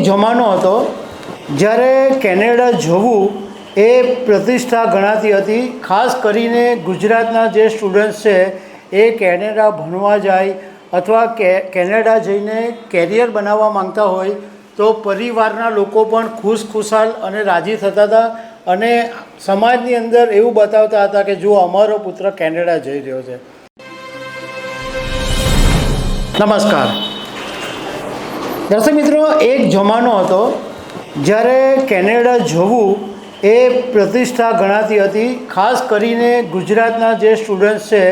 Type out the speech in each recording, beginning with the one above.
જમાનો હતો જ્યારે કેનેડા જવું એ પ્રતિષ્ઠા ગણાતી હતી। ખાસ કરીને ગુજરાતના જે સ્ટુડન્ટ્સ છે એ કેનેડા ભણવા જાય અથવા કેનેડા જઈને કેરિયર બનાવવા માંગતા હોય તો પરિવારના લોકો પણ ખુશખુશાલ અને રાજી થતા હતા અને સમાજની અંદર એવું બતાવતા હતા કે જો અમારો પુત્ર કેનેડા જઈ રહ્યો છે। નમસ્કાર દર્શક મિત્રો, એક જમાનો હતો જ્યારે કેનેડા જવું એ પ્રતિષ્ઠા ગણાતી હતી। ખાસ કરીને ગુજરાતના જે સ્ટુડન્ટ્સ છે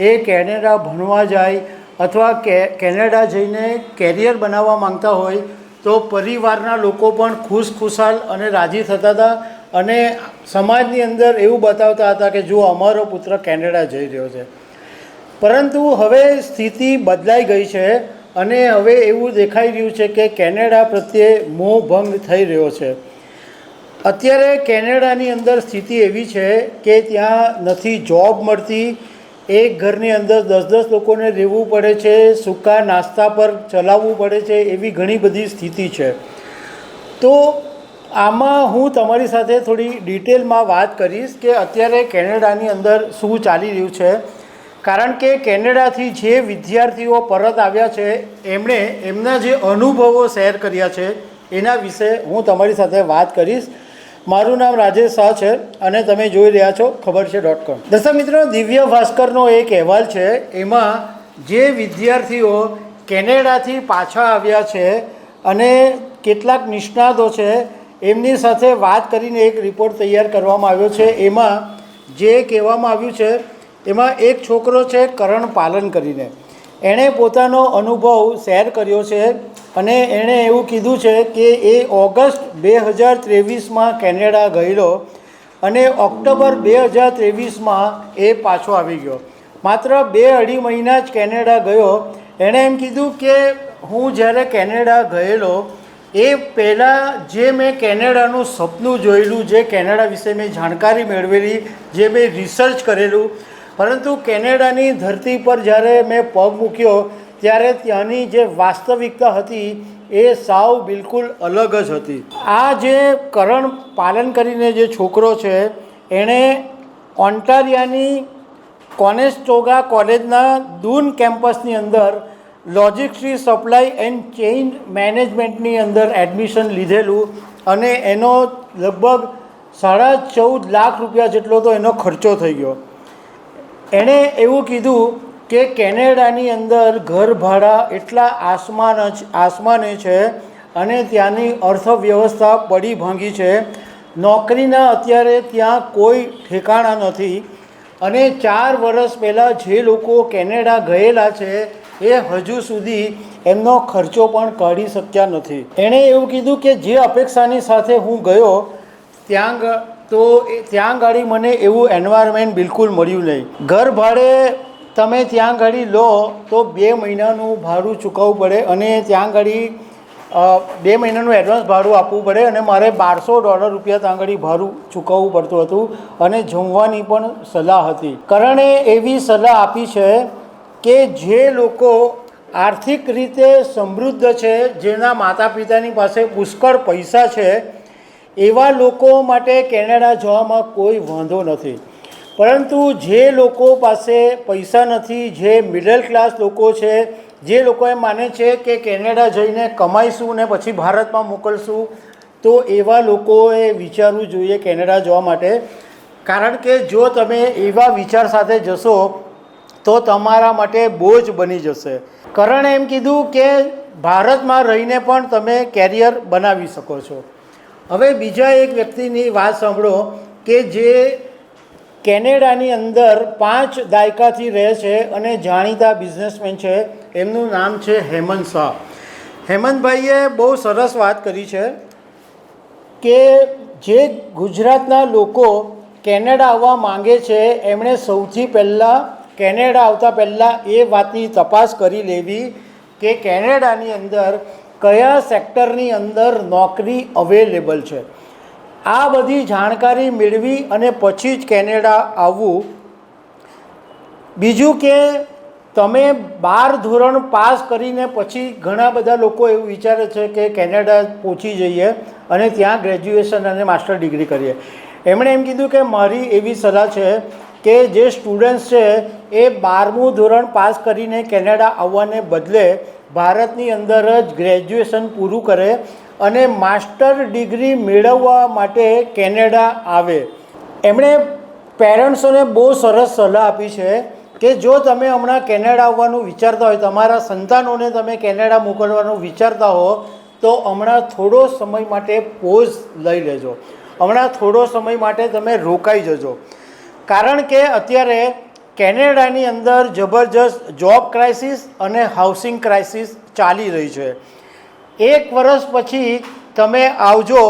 એ કેનેડા ભણવા જાય અથવા કેનેડા જઈને કેરિયર બનાવવા માંગતા હોય તો પરિવારના લોકો પણ ખુશખુશાલ અને રાજી થતા હતા અને સમાજની અંદર એવું બતાવતા હતા કે જો અમારો પુત્ર કેનેડા જઈ રહ્યો છે। પરંતુ હવે સ્થિતિ બદલાઈ ગઈ છે અને હવે એવું દેખાઈ રહ્યું છે કે કેનેડા પ્રત્યે મોહભંગ થઈ રહ્યો છે। અત્યારે કેનેડાની અંદર સ્થિતિ એવી છે કે ત્યાં નથી જોબ મળતી, એક ઘરની અંદર 10-10 લોકોને રહેવું પડે છે, સૂકા નાસ્તા પર ચલાવવું પડે છે, એવી ઘણી બધી સ્થિતિ છે। તો આમાં હું તમારી સાથે થોડી ડિટેલમાં વાત કરીશ કે અત્યારે કેનેડાની અંદર શું ચાલી રહ્યું છે, કારણ કે કેનેડાથી જે વિદ્યાર્થીઓ પરત આવ્યા છે એમણે એમના જે અનુભવો શેર કર્યા છે એના વિશે હું તમારી સાથે વાત કરીશ। મારું નામ રાજેશ શાહ છે અને તમે જોઈ રહ્યા છો ખબર છે.com। દર્શક મિત્રો, દિવ્ય ભાસ્કરનો એક અહેવાલ છે, એમાં જે વિદ્યાર્થીઓ કેનેડાથી પાછા આવ્યા છે અને કેટલાક નિષ્ણાતો છે એમની સાથે વાત કરીને એક રિપોર્ટ તૈયાર કરવામાં આવ્યો છે। એમાં જે કહેવામાં આવ્યું છે એમાં એક છોકરો છે કરણ પાલન કરીને, એણે પોતાનો અનુભવ શેર કર્યો છે અને એણે એવું કીધું છે કે એ ઓગસ્ટ 2023માં કેનેડા ગયેલો અને ઓક્ટોબર 2023માં એ પાછો આવી ગયો। માત્ર 2-2.5 મહિના જ કેનેડા ગયો। એણે એમ કીધું કે હું જ્યારે કેનેડા ગયેલો એ પહેલાં જે મેં કેનેડાનું સપનું જોયેલું, જે કેનેડા વિશે મેં જાણકારી મેળવેલી, જે મેં રિસર્ચ કરેલું, પરંતુ કેનેડાની ધરતી પર જ્યારે મેં પગ મૂક્યો ત્યારે ત્યાંની જે વાસ્તવિકતા હતી એ સાવ બિલકુલ અલગ જ હતી। આ જે કરણ પાલન કરીને જે છોકરો છે એણે ઓન્ટારિયાની કોનેસ્ટોગા કોલેજના દૂન કેમ્પસની અંદર લોજિસ્ટિક સપ્લાય એન્ડ ચેઇન મેનેજમેન્ટની અંદર એડમિશન લીધેલું અને એનો લગભગ 14.5 લાખ રૂપિયા જેટલો તો એનો ખર્ચો થઈ ગયો। એણે એવું કીધું કે કેનેડાની અંદર ઘર ભાડા એટલા આસમાને છે અને ત્યાંની અર્થવ્યવસ્થા પડી ભાંગી છે। નોકરીના અત્યારે ત્યાં કોઈ ઠેકાણા નથી અને 4 વર્ષ પહેલાં જે લોકો કેનેડા ગયેલા છે એ હજુ સુધી એમનો ખર્ચો પણ કાઢી શક્યા નથી। એણે એવું કીધું કે જે અપેક્ષાની સાથે હું ગયો ત્યાં ગાડી મને એવું એન્વાયરમેન્ટ બિલકુલ મળ્યું નહીં। ઘર ભાડે તમે ત્યાં ગાડી લો તો 2 મહિનાનું ભાડું ચૂકવવું પડે અને ત્યાં ગાડી 2 મહિનાનું એડવાન્સ ભાડું આપવું પડે અને મારે $1200 ત્યાં ગાડી ભાડું ચૂકવવું પડતું હતું અને જમવાની પણ સલાહ હતી। કરણે એવી સલાહ આપી છે કે જે લોકો આર્થિક રીતે સમૃદ્ધ છે, જેના માતા પિતાની પાસે પુષ્કળ પૈસા છે, એવા લોકો માટે કેનેડા જવામાં કોઈ વાંધો નથી, પરંતુ જે લોકો પાસે પૈસા નથી, જે મિડલ ક્લાસ લોકો છે, જે લોકો એમ માને છે કે કેનેડા જઈને કમાઈશું ને પછી ભારતમાં મોકલશું, તો એવા લોકોએ વિચારવું જોઈએ કેનેડા જવા માટે। કારણ કે જો તમે એવા વિચાર સાથે જશો તો તમારા માટે બોજ બની જશે। કરણે એમ કીધું કે ભારતમાં રહીને પણ તમે કેરિયર બનાવી શકો છો। હવે બીજા એક વ્યક્તિની વાત સાંભળો કે જે કેનેડાની અંદર 5 દાયકાથી રહે છે અને જાણીતા બિઝનેસમેન છે। એમનું નામ છે હેમંત શાહ। હેમંતભાઈએ બહુ સરસ વાત કરી છે કે જે ગુજરાતના લોકો કેનેડા આવવા માંગે છે એમણે સૌથી પહેલાં કેનેડા આવતા પહેલાં એ વાતની તપાસ કરી લેવી કે કેનેડાની અંદર કયા સેક્ટરની અંદર નોકરી અવેલેબલ છે। આ બધી જાણકારી મેળવી અને પછી જ કેનેડા આવવું। બીજું કે તમે 12 ધોરણ પાસ કરીને પછી ઘણા બધા લોકો એવું વિચારે છે કે કેનેડા પહોંચી જઈએ અને ત્યાં ગ્રેજ્યુએશન અને માસ્ટર ડિગ્રી કરીએ. એમણે એમ કીધું કે મારી એવી સલાહ છે કે જે સ્ટુડન્ટ્સ છે એ 12મું ધોરણ પાસ કરીને કેનેડા આવવાને બદલે ભારતની અંદર જ ગ્રેજ્યુએશન પૂરું કરે અને માસ્ટર ડિગ્રી મેળવવા માટે કેનેડા આવે. એમણે પેરેન્ટ્સોને બહુ સરસ સલાહ આપી છે કે જો તમે હમણાં કેનેડા આવવાનું વિચારતા હોય, તમારા સંતાનોને તમે કેનેડા મોકલવાનું વિચારતા હો, તો હમણાં થોડો સમય માટે પોઝ લઈ લેજો. હમણાં થોડો સમય માટે તમે રોકાઈ જજો. કારણ કે અત્યારે કેનેડાની અંદર જબરજસ્ત જોબ ક્રાઇસિસ અને હાઉસિંગ ક્રાઇસિસ ચાલી રહી છે. 1 વર્ષ પછી તમે આવજો.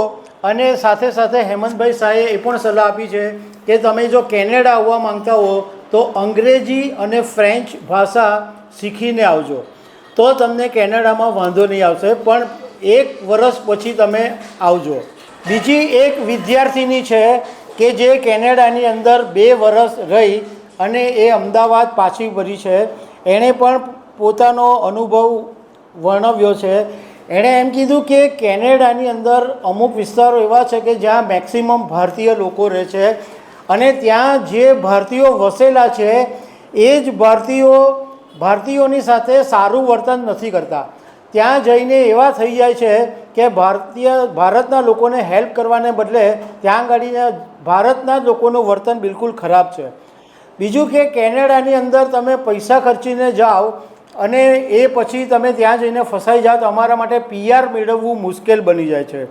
અને સાથે સાથે હેમંતભાઈ શાહે એ પણ સલાહ આપી છે કે તમે જો કેનેડા આવવા માંગતા હો તો અંગ્રેજી અને ફ્રેન્ચ ભાષા શીખીને આવજો, તો તમને કેનેડામાં વાંધો નહીં આવશે. પણ 1 વર્ષ પછી તમે આવજો. બીજી એક વિદ્યાર્થીની છે કે જે કેનેડાની અંદર 2 વર્ષ રહી અને એ અમદાવાદ પાછી ફરી છે. એણે પણ પોતાનો અનુભવ વર્ણવ્યો છે. એણે એમ કીધું કે કેનેડાની અંદર અમુક વિસ્તારો એવા છે કે જ્યાં મેક્સિમમ ભારતીય લોકો રહે છે અને ત્યાં જે ભારતીયો વસેલા છે એ જ ભારતીયોની સાથે સારું વર્તન નથી કરતા. ત્યાં જઈને એવા થઈ જાય છે કે ભારતના લોકોને હેલ્પ કરવાને બદલે ત્યાં આગળ ભારતના જ લોકોનું વર્તન બિલકુલ ખરાબ છે. બીજું કે કેનેડાની અંદર તમે પૈસા ખર્ચીને જાઓ અને એ પછી તમે ત્યાં જઈને ફસાઈ જાઓ તો અમારા માટે PR મેળવવું મુશ્કેલ બની જાય છે.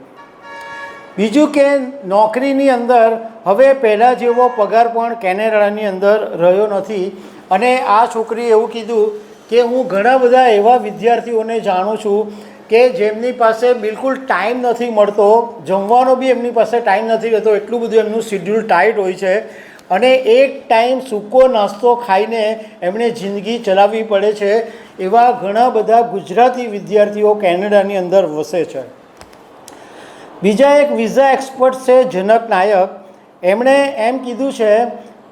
બીજું કે નોકરીની અંદર હવે પહેલાં જેવો પગાર પણ કેનેડાની અંદર રહ્યો નથી. અને આ છોકરીએ એવું કીધું કે હું ઘણા બધા એવા વિદ્યાર્થીઓને જાણું છું કે જેમની પાસે બિલકુલ ટાઈમ નથી મળતો, જમવાનો બી એમની પાસે ટાઈમ નથી રહેતો, એટલું બધું એમનું શિડ્યુલ ટાઈટ હોય છે અને એક ટાઈમ સૂકો નાસ્તો ખાઈને એમણે જિંદગી ચલાવવી પડે છે. એવા ઘણા બધા ગુજરાતી વિદ્યાર્થીઓ કેનેડાની અંદર વસે છે. બીજા એક વિઝા એક્સપર્ટ છે જનક નાયક. એમણે એમ કીધું છે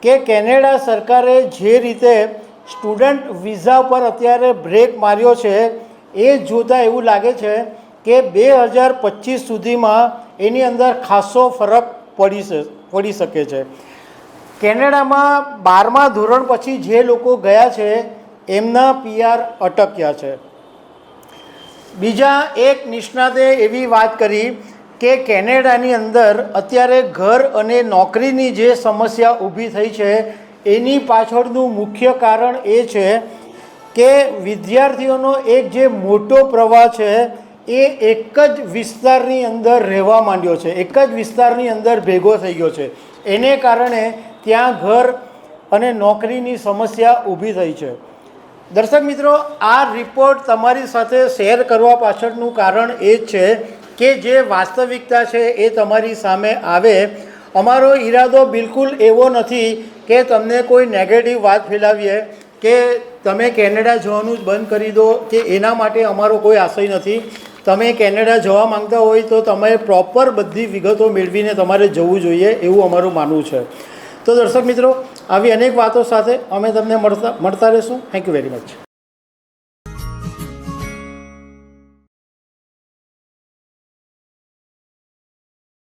કે કેનેડા સરકારે જે રીતે સ્ટુડન્ટ વિઝા પર અત્યારે બ્રેક માર્યો છે એ જોતાં એવું લાગે છે કે 2025 સુધીમાં એની અંદર ખાસો ફરક પડી શકે છે. કેનેડામાં 12મા ધોરણ પછી જે લોકો ગયા છે એમના PR અટક્યા છે. બીજા એક નિષ્ણાતે એવી વાત કરી કે કેનેડાની અંદર અત્યારે ઘર અને નોકરીની જે સમસ્યા ઊભી થઈ છે એની પાછળનું મુખ્ય કારણ એ છે કે વિદ્યાર્થીઓનો એક જે મોટો પ્રવાહ છે એ એક જ વિસ્તારની અંદર રહેવા માંડ્યો છે, એક જ વિસ્તારની અંદર ભેગો થઈ ગયો છે. એને કારણે ત્યાં ઘર અને નોકરીની સમસ્યા ઊભી થઈ છે. દર્શક મિત્રો, આ રિપોર્ટ તમારી સાથે શેર કરવા પાછળનું કારણ એ જ છે કે જે વાસ્તવિકતા છે એ તમારી સામે આવે. અમારો ઈરાદો બિલકુલ એવો નથી કે તમને કોઈ નેગેટિવ વાત ફેલાવીએ કે તમે કેનેડા જવાનું જ બંધ કરી દો, કે એના માટે અમારો કોઈ આશય નથી. તમે કેનેડા જવા માંગતા હોય તો તમે પ્રોપર બધી વિગતો મેળવીને તમારે જવું જોઈએ એવું અમારું માનવું છે. તો દર્શક મિત્રો, આવી અનેક વાતો સાથે અમે તમને મળતા રહીશું. Thank you very much.